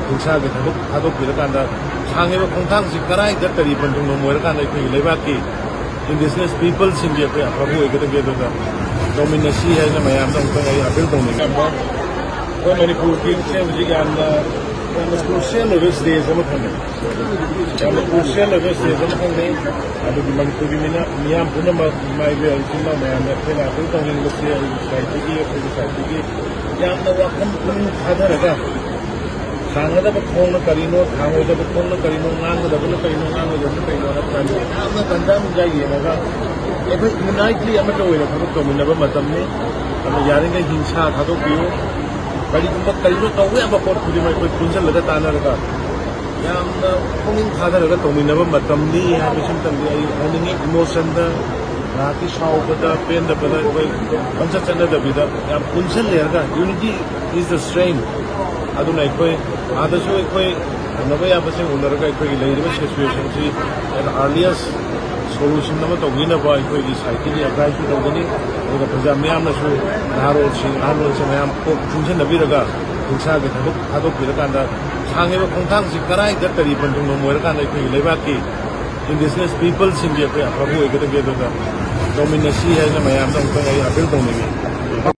हिंसा के थादोꯛꯄꯤꯔꯀꯥꯟꯗ ꯁꯥꯡꯉꯤꯕ ꯈꯣꯡꯊꯥꯡꯁꯤ ꯀꯔꯥꯏꯗ ꯀꯔꯤ ꯄꯟꯊꯨꯡꯐꯝ ꯑꯣꯏꯔꯀꯥꯟꯗ ꯑꯩꯈꯣꯏꯒꯤ ꯂꯩꯕꯥꯛꯀꯤ indigenous peopleꯁꯤꯡꯒꯤ ꯑꯩꯈꯣꯏ ꯑꯐꯕ ꯑꯣꯏꯒꯗꯒꯦ ꯑꯗꯨꯒ ꯇꯧꯃꯤꯟꯅꯁꯤ ꯍꯥꯏꯅ ꯃꯌꯥꯝꯗ ꯑꯃꯨꯛꯇꯪ ꯑꯩ ꯑꯄꯤꯜ ꯇꯧꯅꯤꯡꯉꯤ ꯑꯩꯈꯣꯏ ꯃꯅꯤꯄꯨꯔꯒꯤꯁꯦ ꯍꯧꯖꯤꯛ ꯌꯥꯝꯅ crucial ꯑꯣꯏꯕ ꯁ꯭ꯇꯦꯖ ꯑꯃ ꯐꯪꯉꯦ ꯌꯥꯝꯅ crucial ꯑꯣꯏꯕ ꯁ꯭ꯇꯦꯖ ꯑꯃ ꯐꯪꯉꯦ ꯑꯗꯨꯒꯤ ꯃꯅꯤꯄꯨꯔꯒꯤ ꯃꯤꯌꯥꯝ ꯄꯨꯝꯅꯃꯛ ꯏꯃꯥ ꯏꯕꯦꯜꯁꯤꯡꯅ ꯃꯌꯥꯝꯅ ꯑꯩꯈꯣꯏꯅ ꯑꯄꯤꯜ ꯇꯧꯅꯤꯡꯕꯁꯤ ꯑꯩꯈꯣꯏꯒꯤ ꯁꯣꯁꯥꯏꯇꯤꯒꯤ ꯌꯥꯝꯅ ꯋꯥꯈꯜ ꯄꯨꯛꯅꯤꯡ ꯊꯥꯗꯔꯒ ꯊꯥꯡꯒꯗꯕ ꯈꯣꯡꯅ ꯀꯔꯤꯅꯣ ꯊꯥꯡꯉꯣꯏꯗꯕ ꯈꯣꯡꯅ ꯀꯔꯤꯅꯣ ꯉꯥꯡꯒꯗꯕꯅ ꯀꯔꯤꯅꯣ ꯉꯥꯡꯉꯣꯏꯗꯕꯅ ꯀꯔꯤꯅꯣ ꯍꯥꯏꯕ ꯌꯥꯝꯅ ꯇꯟꯖꯥ ꯃꯨꯟꯖꯥ ꯌꯦꯡꯉꯒ ꯑꯩꯈꯣꯏ ꯌꯨꯅꯥꯏꯠꯂꯤ ꯑꯃꯠꯇ ꯑꯣꯏꯅ ꯊꯕꯛ ꯇꯧꯃꯤꯟꯅꯕ ꯃꯇꯝꯅꯤ ꯑꯗꯨꯅ ꯌꯥꯔꯤꯉꯩ ꯍꯤꯡꯁꯥ ꯊꯥꯗꯣꯛꯄꯤꯌꯨ ꯀꯔꯤꯒꯨꯝꯕ ꯀꯔꯤꯅꯣ ꯇꯧꯕ ꯌꯥꯕ ꯄꯣꯠ ꯈꯨꯗꯤꯡꯃꯛ ꯑꯩꯈꯣꯏ ꯄꯨꯟꯁꯤꯜꯂꯒ ꯇꯥꯟꯅꯔꯒ ꯌꯥꯝꯅ ꯄꯨꯛꯅꯤꯡ ꯊꯥꯗꯔꯒ ꯇꯧꯃꯤꯟꯅꯕ ꯃꯇꯝꯅꯤ ꯍꯥꯏꯕꯁꯤꯃꯇꯪꯗꯤ ꯑꯩ ꯍꯥꯏꯅꯤꯡꯉꯤ ꯏꯃꯣꯁꯟꯗ ꯉꯥꯏꯍꯥꯛꯀꯤ ꯁꯥꯎꯕꯗ ꯄꯦꯟꯗꯕꯗ ꯑꯩꯈꯣꯏ ꯄꯪꯆꯠ ꯆꯠꯅꯗꯕꯤꯗ ꯌꯥꯝ ꯄꯨꯟꯁꯤꯜꯂꯦꯔꯒ ꯌꯨꯅꯤꯇꯤ ꯏꯁ ꯗ ꯁ꯭ꯇꯔꯦꯡ ꯑꯗꯨꯅ ꯑꯩꯈꯣꯏ ꯑꯥꯗꯁꯨ ꯑꯩꯈꯣꯏ ꯎꯅꯕ ꯌꯥꯕꯁꯤꯡ ꯎꯅꯔꯒ ꯑꯩꯈꯣꯏꯒꯤ ꯂꯩꯔꯤꯕ ꯁꯤꯆꯨꯋꯦꯁꯟꯁꯤ ꯑꯥꯔꯂꯤꯌꯁ ꯁꯣꯂꯨꯁꯟ ꯑꯃ ꯇꯧꯕꯤꯅꯕ ꯑꯩꯈꯣꯏꯒꯤ ꯁꯥꯏꯠꯇꯒꯤ ꯑꯦꯗꯚꯥꯏꯁꯁꯨ ꯇꯧꯒꯅꯤ ꯑꯗꯨꯒ ꯄ꯭ꯔꯖꯥ ꯃꯌꯥꯝꯅꯁꯨ ꯅꯍꯥꯔꯣꯜꯁꯤꯡ ꯑꯍꯜꯂꯣꯟꯁꯤꯡ ꯃꯌꯥꯝ ꯄꯨꯟꯁꯤꯟꯅꯕꯤꯔꯒ ꯍꯤꯡꯁꯥꯒꯤ ꯊꯥꯗꯣꯛꯄꯤꯔꯀꯥꯟꯗ ꯁꯥꯡꯉꯤꯕ ꯈꯣꯡꯊꯥꯡꯁꯤ ꯀꯔꯥꯏꯗ ꯀꯔꯤ ꯄꯟꯊꯨꯡꯐꯝ ꯑꯣꯏꯔꯀꯥꯟꯗ ꯑꯩꯈꯣꯏꯒꯤ ꯂꯩꯕꯥꯛꯀꯤ indigenous peopleꯁꯤꯡꯒꯤ ꯑꯩꯈꯣꯏ ꯑꯐꯕ ꯑꯣꯏꯒꯗꯒꯦ ꯑꯗꯨꯒ ꯇꯧꯃꯤꯟꯅꯁꯤ ꯍꯥꯏꯅ ꯃꯌꯥꯝꯗ ꯑꯃꯨꯛꯇꯪ ꯑꯩ ꯑꯄꯤꯜ ꯇꯧꯅꯤꯡꯉꯤ